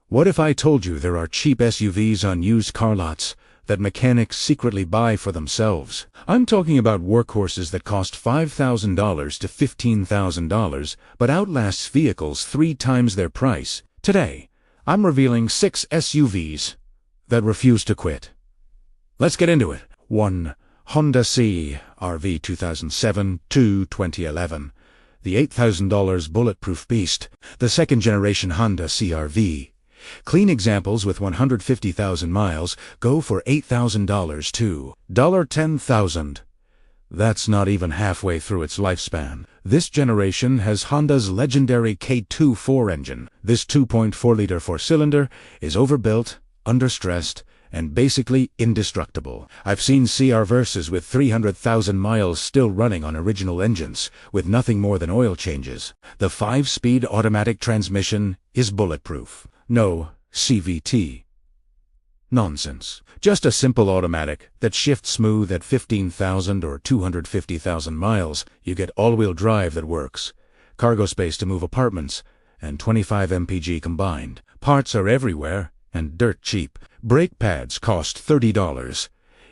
What if I told you there are cheap SUVs on used car lots that mechanics secretly buy for themselves? I'm talking about workhorses that cost $5,000 to $15,000 but outlast vehicles 3 times their price. Today, I'm revealing 6 SUVs that refuse to quit. Let's get into it. 1. Honda CR-V 2007 to 2011. The $8,000 Bulletproof beast. The second-generation Honda CR-V. Clean examples with 150,000 miles go for $8,000 to $10,000. That's not even halfway through its lifespan. This generation has Honda's legendary K2-4 engine. This 2.4-liter 4-cylinder is overbuilt, understressed, and basically indestructible. I've seen CR Verses with 300,000 miles still running on original engines, with nothing more than oil changes. The 5-speed automatic transmission is bulletproof. No CVT. Nonsense. Just a simple automatic that shifts smooth at 15,000 or 250,000 miles. You get all-wheel drive that works, cargo space to move apartments, and 25 mpg combined. Parts are everywhere and dirt cheap. Brake pads cost $30.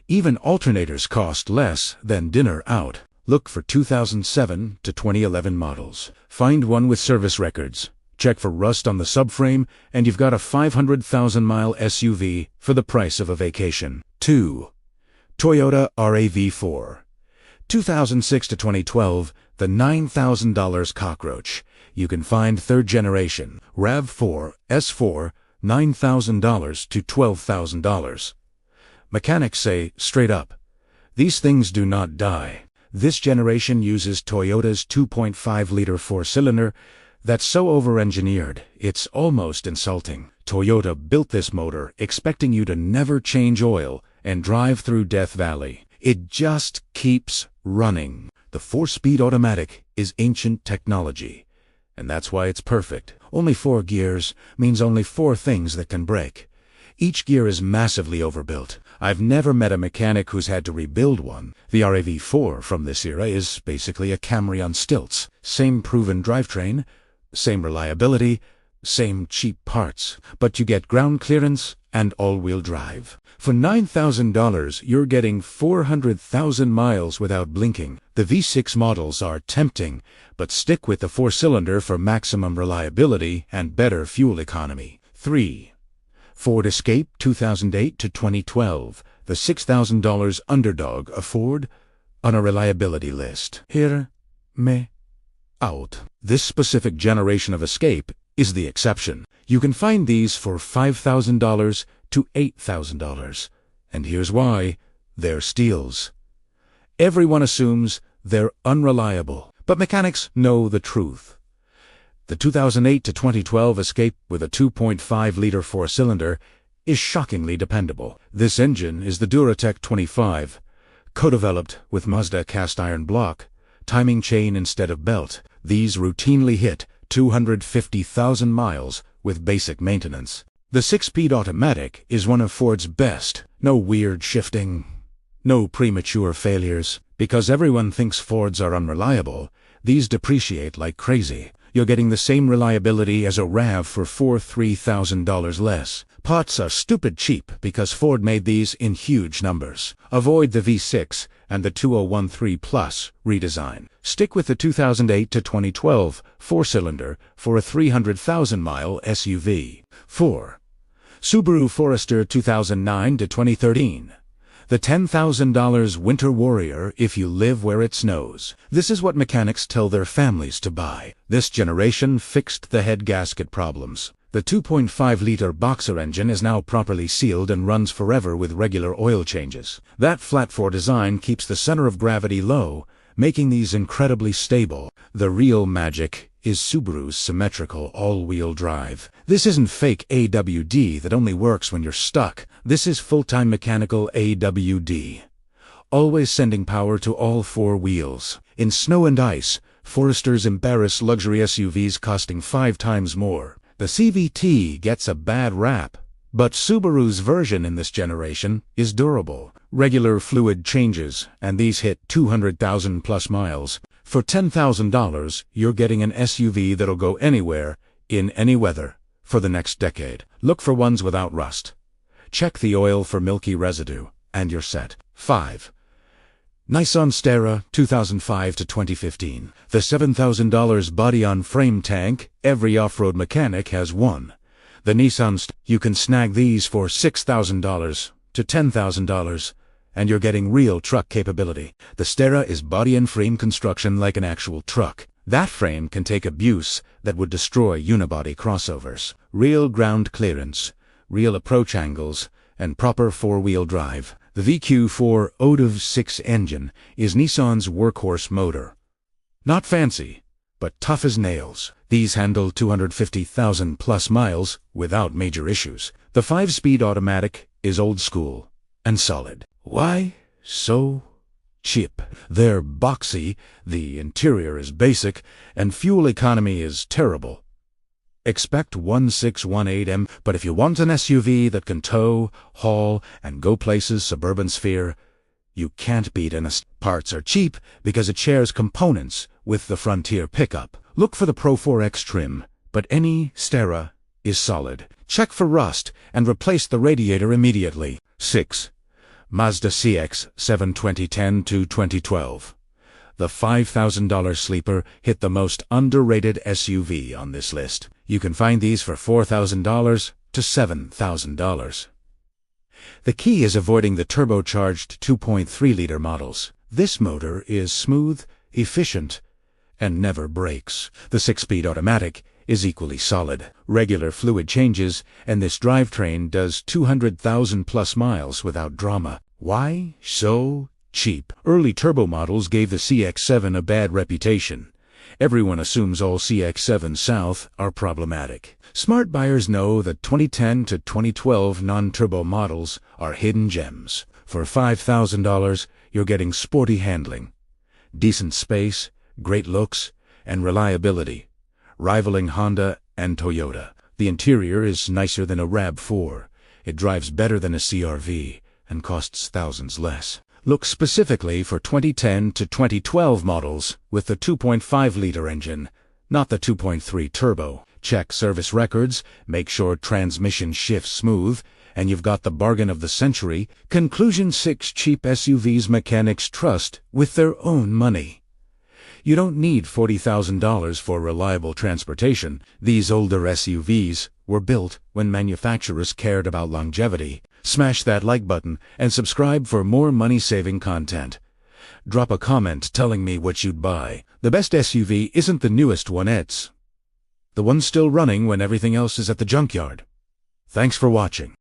Even alternators cost less than dinner out. Look for 2007 to 2011 models. Find one with service records. Check for rust on the subframe, and you've got a 500,000-mile SUV for the price of a vacation. 2. Toyota RAV4. 2006 to 2012, the $9,000 Cockroach. You can find third generation RAV4 S4, $9,000 to $12,000. Mechanics say, straight up, these things do not die. This generation uses Toyota's 2.5-liter 4-cylinder that's so over-engineered, it's almost insulting. Toyota built this motor expecting you to never change oil and drive through Death Valley. It just keeps running. The 4-speed automatic is ancient technology, and that's why it's perfect. Only 4 gears means only 4 things that can break. Each gear is massively overbuilt. I've never met a mechanic who's had to rebuild one. The RAV4 from this era is basically a Camry on stilts. Same proven drivetrain, same reliability, same cheap parts, but you get ground clearance and all-wheel drive. For $9,000, you're getting 400,000 miles without blinking. The V6 models are tempting, but stick with the 4-cylinder for maximum reliability and better fuel economy. 3. Ford Escape 2008 to 2012. The $6,000 Underdog. A Ford on a reliability list. Hear me out. This specific generation of Escape is the exception. You can find these for $5,000 to $8,000. And here's why. They're steals. Everyone assumes they're unreliable, but mechanics know the truth. The 2008 to 2012 Escape with a 2.5-liter 4-cylinder is shockingly dependable. This engine is the Duratec 25, co-developed with Mazda cast iron block, timing chain instead of belt. These routinely hit 250,000 miles with basic maintenance. The 6-speed automatic is one of Ford's best. No weird shifting, no premature failures. Because everyone thinks Fords are unreliable, these depreciate like crazy. You're getting the same reliability as a RAV for $3,000 less. Parts are stupid cheap because Ford made these in huge numbers. Avoid the V6 and the 2013 Plus redesign. Stick with the 2008 to 2012 4-cylinder for a 300,000-mile SUV. 4. Subaru Forester 2009 to 2013. The $10,000 Winter Warrior if you live where it snows. This is what mechanics tell their families to buy. This generation fixed the head gasket problems. The 2.5-liter Boxer engine is now properly sealed and runs forever with regular oil changes. That flat-4 design keeps the center of gravity low, making these incredibly stable. The real magic is Subaru's symmetrical all-wheel drive. This isn't fake AWD that only works when you're stuck. This is full-time mechanical AWD, always sending power to all 4 wheels. In snow and ice, Foresters embarrass luxury SUVs costing 5 times more. The CVT gets a bad rap, but Subaru's version in this generation is durable. Regular fluid changes, and these hit 200,000 plus miles. For $10,000, you're getting an SUV that'll go anywhere, in any weather, for the next decade. Look for ones without rust. Check the oil for milky residue, and you're set. 5. Nissan Stera 2005 to 2015. The $7,000 body-on-frame tank, every off-road mechanic has one. The Nissan Stera, you can snag these for $6,000 to $10,000, and you're getting real truck capability. The Stera is body and frame construction like an actual truck. That frame can take abuse that would destroy unibody crossovers. Real ground clearance, real approach angles, and proper four-wheel drive. The VQ4 ODIV6 engine is Nissan's workhorse motor. Not fancy, but tough as nails. These handle 250,000 plus miles without major issues. The 5-speed automatic is old school and solid. Why so cheap? They're boxy, the interior is basic, and fuel economy is terrible. Expect 1618M, but if you want an SUV that can tow, haul, and go places suburban sphere, you can't beat an S. Parts are cheap because it shares components with the Frontier pickup. Look for the Pro 4X trim, but any Stera is solid. Check for rust and replace the radiator immediately. 6. Mazda CX-7 2010 to 2012. The $5,000 sleeper hit the most underrated SUV on this list. You can find these for $4,000 to $7,000. The key is avoiding the turbocharged 2.3-liter models. This motor is smooth, efficient, and never breaks. The 6-speed automatic is equally solid. Regular fluid changes, and this drivetrain does 200,000 plus miles without drama. Why so cheap? Early turbo models gave the CX-7 a bad reputation. Everyone assumes all CX-7 South are problematic. Smart buyers know that 2010 to 2012 non-turbo models are hidden gems. For $5,000, you're getting sporty handling, decent space, great looks, and reliability, rivaling Honda and Toyota. The interior is nicer than a RAV4. It drives better than a CR-V and costs thousands less. Look specifically for 2010 to 2012 models with the 2.5-liter engine, not the 2.3 turbo. Check service records, make sure transmission shifts smooth, and you've got the bargain of the century. Conclusion: 6 cheap SUVs mechanics trust with their own money. You don't need $40,000 for reliable transportation. These older SUVs were built when manufacturers cared about longevity. Smash that like button and subscribe for more money-saving content. Drop a comment telling me what you'd buy. The best SUV isn't the newest one, it's the one still running when everything else is at the junkyard. Thanks for watching.